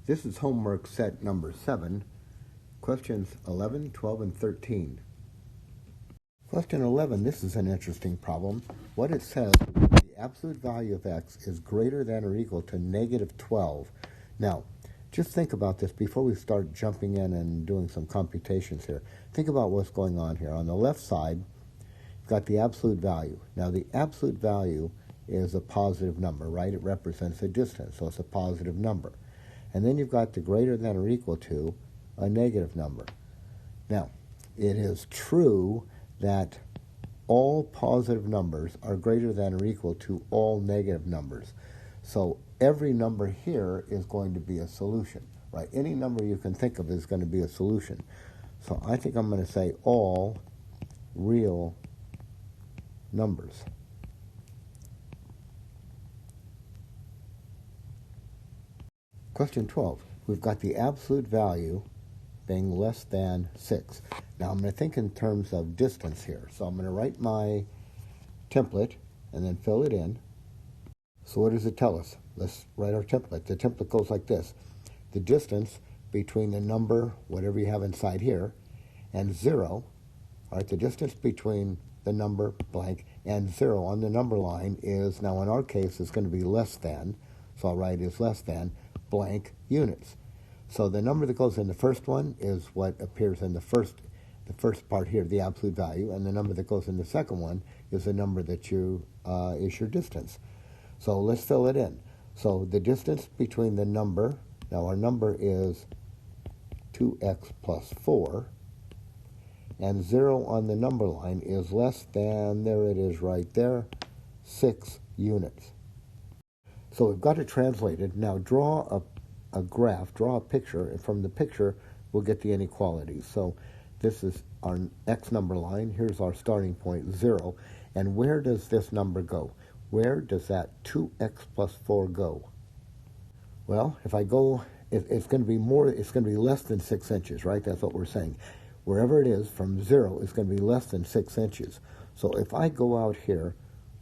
This is homework set number 7, questions 11, 12, and 13. Question 11, this is an interesting problem. What it says, the absolute value of x is greater than or equal to negative 12. Now, just think about this before we start jumping in and doing some computations here. Think about what's going on here. On the left side, you've got the absolute value. Now, the absolute value is a positive number, right? It represents a distance, so it's a positive number. And then you've got the greater than or equal to a negative number. Now, it is true that all positive numbers are greater than or equal to all negative numbers. So every number here is going to be a solution, right? Any number you can think of is going to be a solution. So I think I'm going to say all real numbers. Question 12. We've got the absolute value being less than 6. Now I'm going to think in terms of distance here. So I'm going to write my template and then fill it in. So what does it tell us? Let's write our template. The template goes like this. The distance between the number, whatever you have inside here, and 0, all right, the distance between the number blank and 0 on the number line is, now in our case, it's going to be less than, so I'll write is less than blank units. So the number that goes in the first one is what appears in the first part here, the absolute value, and the number that goes in the second one is the number that is your distance. So let's fill it in. So the distance between the number, now our number is 2x plus 4, and 0 on the number line is less than, there it is right there, 6 units. So we've got it translated. Now draw a graph, draw a picture, and from the picture we'll get the inequalities. So this is our x number line. Here's our starting point, 0. And where does this number go? Where does that 2x plus 4 go? Well, if I go, it's going to be more, it's going to be less than 6 inches, right? That's what we're saying. Wherever it is from 0, it's going to be less than 6 inches. So if I go out here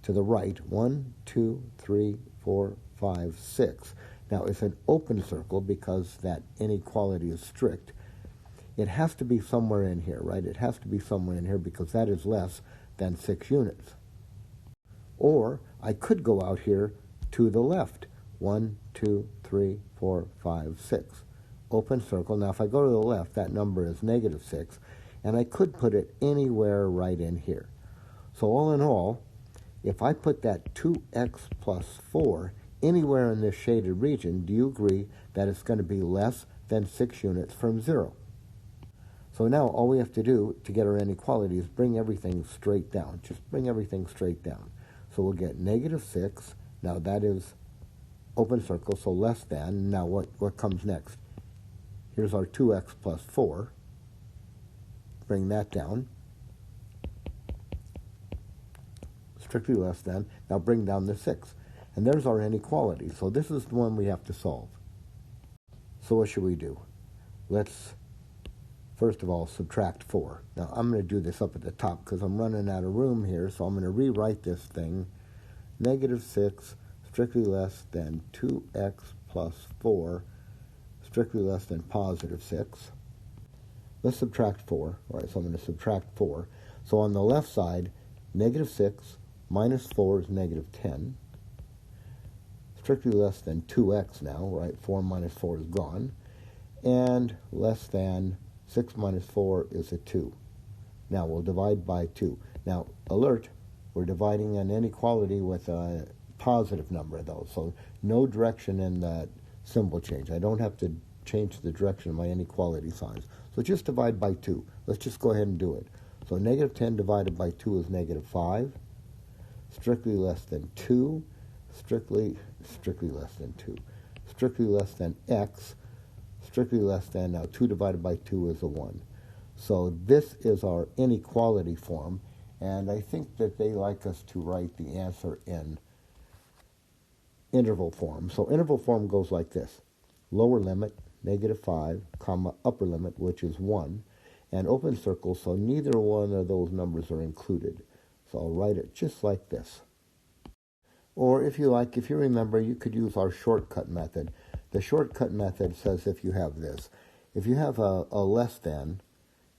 to the right, 1, 2, 3, 4, 5, 6. Now, it's an open circle because that inequality is strict. It has to be somewhere in here, right? It has to be somewhere in here because that is less than 6 units. Or I could go out here to the left. 1, 2, 3, 4, 5, 6. Open circle. Now, if I go to the left, that number is negative 6. And I could put it anywhere right in here. So all in all, if I put that 2x plus 4 anywhere in this shaded region, do you agree that it's going to be less than 6 units from 0? So now all we have to do to get our inequality is bring everything straight down. Just bring everything straight down. So we'll get negative 6. Now that is open circle, so less than. Now what comes next? Here's our 2x plus 4. Bring that down. Strictly less than. Now bring down the 6. And there's our inequality. So this is the one we have to solve. So what should we do? Let's, first of all, subtract 4. Now I'm going to do this up at the top because I'm running out of room here. So I'm going to rewrite this thing. Negative 6, strictly less than 2x plus 4, strictly less than positive 6. Let's subtract 4. All right, so I'm going to subtract 4. So on the left side, negative 6 minus 4 is negative 10. Strictly less than 2x now, right? 4 minus 4 is gone. And less than 6 minus 4 is a 2. Now we'll divide by 2. Now, alert, we're dividing an inequality with a positive number, though. So no direction in that symbol change. I don't have to change the direction of my inequality signs. So just divide by 2. Let's just go ahead and do it. So negative 10 divided by 2 is negative 5. Strictly less than 2. Strictly less than 2. Strictly less than x. Strictly less than, now 2 divided by 2 is a 1. So this is our inequality form, and I think that they like us to write the answer in interval form. So interval form goes like this. Lower limit, negative 5, comma, upper limit, which is 1, and open circle, so neither one of those numbers are included. So I'll write it just like this. Or if you like, if you remember, you could use our shortcut method. The shortcut method says if you have this. If you have a less than,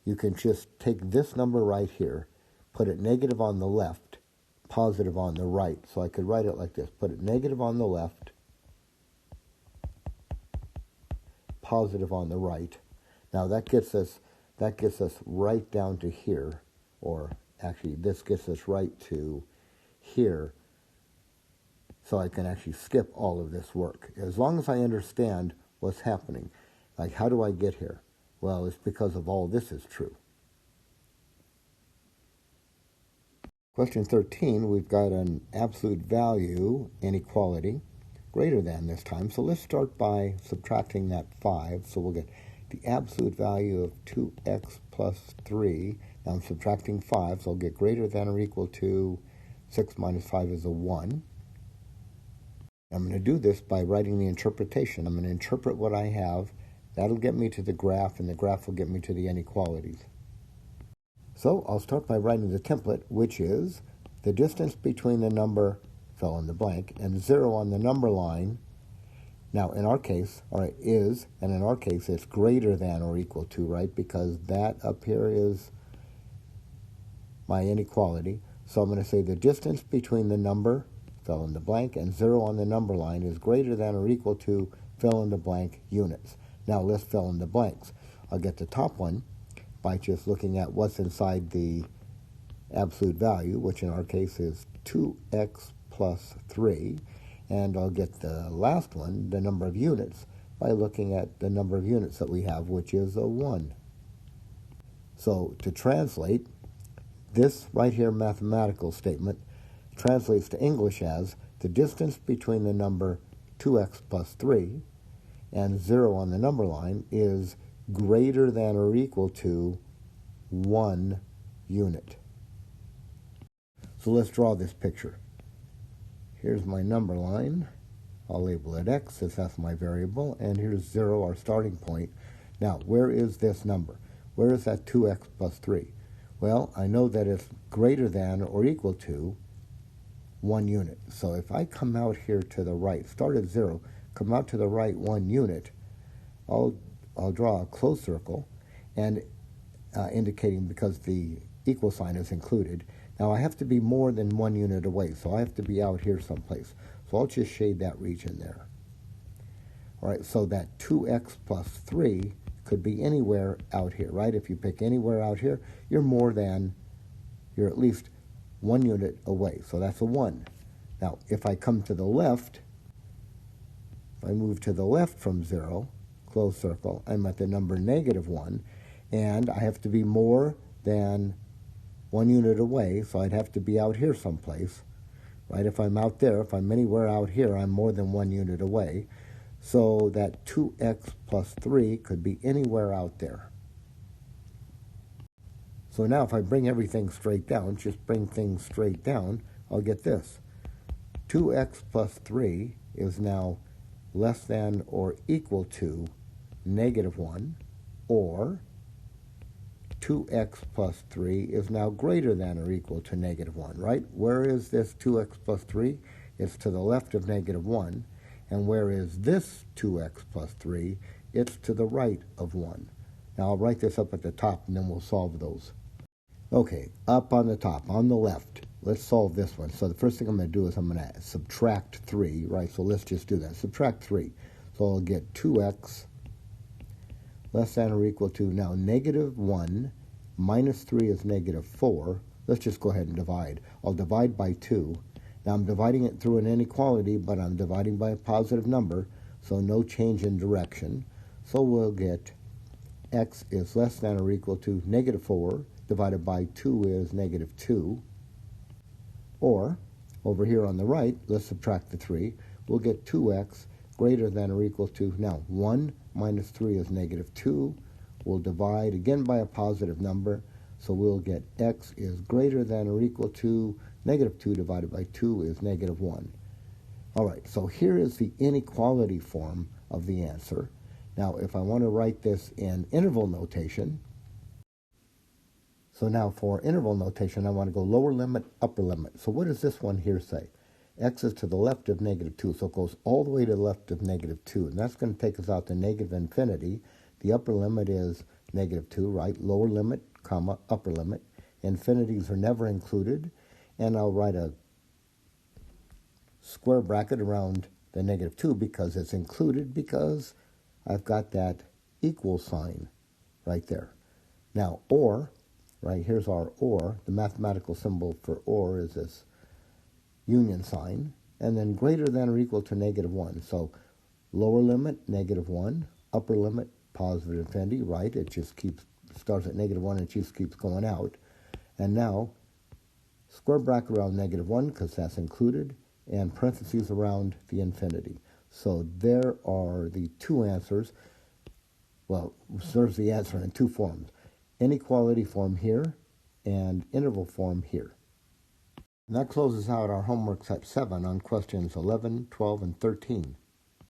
you can just take this number right here, put it negative on the left, positive on the right. So I could write it like this. Put it negative on the left, positive on the right. Now that gets us right down to here, or actually this gets us right to here, so I can actually skip all of this work. As long as I understand what's happening. Like, how do I get here? Well, it's because of all this is true. Question 13, we've got an absolute value inequality greater than this time. So let's start by subtracting that 5. So we'll get the absolute value of 2x plus 3. Now I'm subtracting 5, so I'll get greater than or equal to 6 minus 5 is a 1. I'm going to do this by writing the interpretation. I'm going to interpret what I have. That'll get me to the graph, and the graph will get me to the inequalities. So I'll start by writing the template, which is the distance between the number, fill in the blank, and 0 on the number line. Now in our case, all right, is, and in our case it's greater than or equal to, right? Because that up here is my inequality. So I'm going to say the distance between the number, fill in the blank, and 0 on the number line is greater than or equal to fill in the blank units. Now let's fill in the blanks. I'll get the top one by just looking at what's inside the absolute value, which in our case is 2x plus 3. And I'll get the last one, the number of units, by looking at the number of units that we have, which is a 1. So to translate, this right here mathematical statement translates to English as the distance between the number 2x plus 3 and 0 on the number line is greater than or equal to 1 unit. So let's draw this picture. Here's my number line. I'll label it x, since that's my variable, and here's 0, our starting point. Now, where is this number? Where is that 2x plus 3? Well, I know that it's greater than or equal to 1 unit. So if I come out here to the right, start at 0, come out to the right 1 unit, I'll draw a closed circle, and indicating because the equal sign is included. Now I have to be more than 1 unit away, so I have to be out here someplace. So I'll just shade that region there. All right, so that 2x plus 3 could be anywhere out here, right? If you pick anywhere out here, you're at least 1 unit away, so that's a 1. Now, if I come to the left, if I move to the left from 0, closed circle, I'm at the number -1, and I have to be more than 1 unit away, so I'd have to be out here someplace, right? If I'm out there, if I'm anywhere out here, I'm more than 1 unit away. So that 2x plus 3 could be anywhere out there. So now if I bring everything straight down, just bring things straight down, I'll get this. 2x plus 3 is now less than or equal to -1, or 2x plus 3 is now greater than or equal to -1, right? Where is this 2x plus 3? It's to the left of -1. And where is this 2x plus 3? It's to the right of 1. Now I'll write this up at the top, and then we'll solve those. Okay, up on the top, on the left, let's solve this one. So the first thing I'm going to do is I'm going to subtract 3, right? So let's just do that. Subtract 3. So I'll get 2x less than or equal to, now -1 minus 3 is -4. Let's just go ahead and divide. I'll divide by 2. Now I'm dividing it through an inequality, but I'm dividing by a positive number, so no change in direction. So we'll get x is less than or equal to -4 divided by 2 is -2. Or, over here on the right, let's subtract the 3. We'll get 2x greater than or equal to, now 1 minus 3 is -2. We'll divide again by a positive number, so we'll get x is greater than or equal to -2 divided by 2 is -1. All right, so here is the inequality form of the answer. Now, if I want to write this in interval notation, so now for interval notation, I want to go lower limit, upper limit. So what does this one here say? x is to the left of negative 2, so it goes all the way to the left of negative 2, and that's going to take us out to negative infinity. The upper limit is negative 2, right? Lower limit, comma, upper limit. Infinities are never included, and I'll write a square bracket around the negative 2 because it's included, because I've got that equal sign right there. Now, or, right, here's our or. The mathematical symbol for or is this union sign, and then greater than or equal to negative 1. So lower limit, negative 1, upper limit, positive infinity, right? It just starts at negative 1 and just keeps going out. And now, square bracket around negative 1 because that's included, and parentheses around the infinity. So there are the two answers. Well, there's the answer in two forms. Inequality form here and interval form here. And that closes out our homework set 7 on questions 11, 12, and 13.